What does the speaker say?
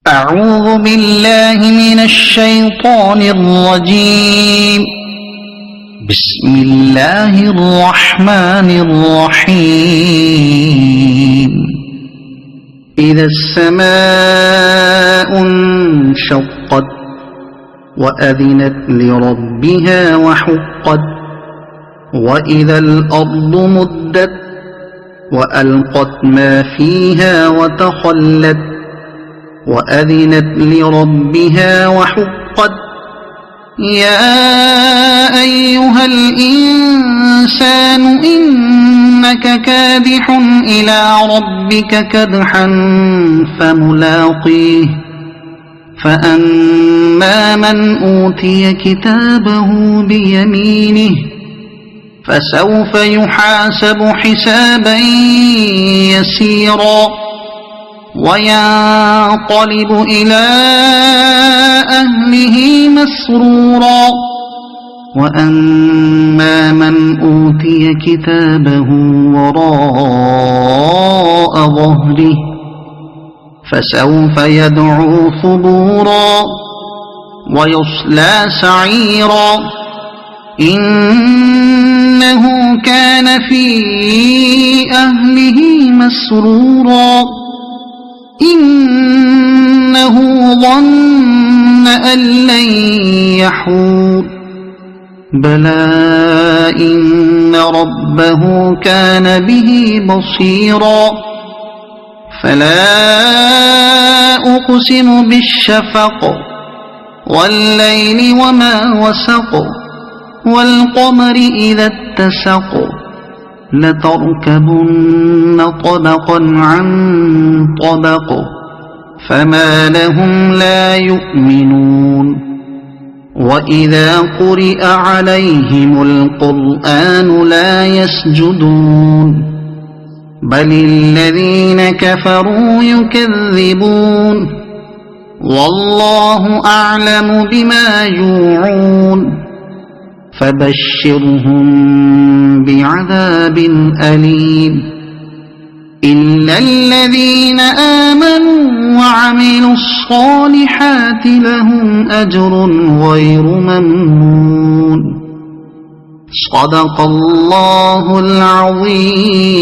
أعوذ بالله من الشيطان الرجيم. بسم الله الرحمن الرحيم. إذا السماء انشقت وأذنت لربها وحقت وإذا الأرض مدت وألقت ما فيها وتخلت وأذنت لربها وحقت. يا أيها الإنسان إنك كادح إلى ربك كدحا فملاقيه. فأما من أوتي كتابه بيمينه فسوف يحاسب حسابا يسيرا وينقلب إلى أهله مسرورا. وأما من أوتي كتابه وراء ظهره فسوف يدعو ثبورا ويصلى سعيرا. إنه كان في أهله مسرورا. إنه ظن أن لن يحور. بلى إن ربه كان به بصيرا. فلا أقسم بالشفق والليل وما وسق والقمر إذا اتسق لتركبن طبقا عن طبق فما لهم لا يؤمنون. وإذا قرئ عليهم القرآن لا يسجدون بل الذين كفروا يكذبون. والله أعلم بما يوعون فبشرهم بعذاب أليم. إلا الذين آمنوا وعملوا الصالحات لهم أجر غير ممنون. صدق الله العظيم.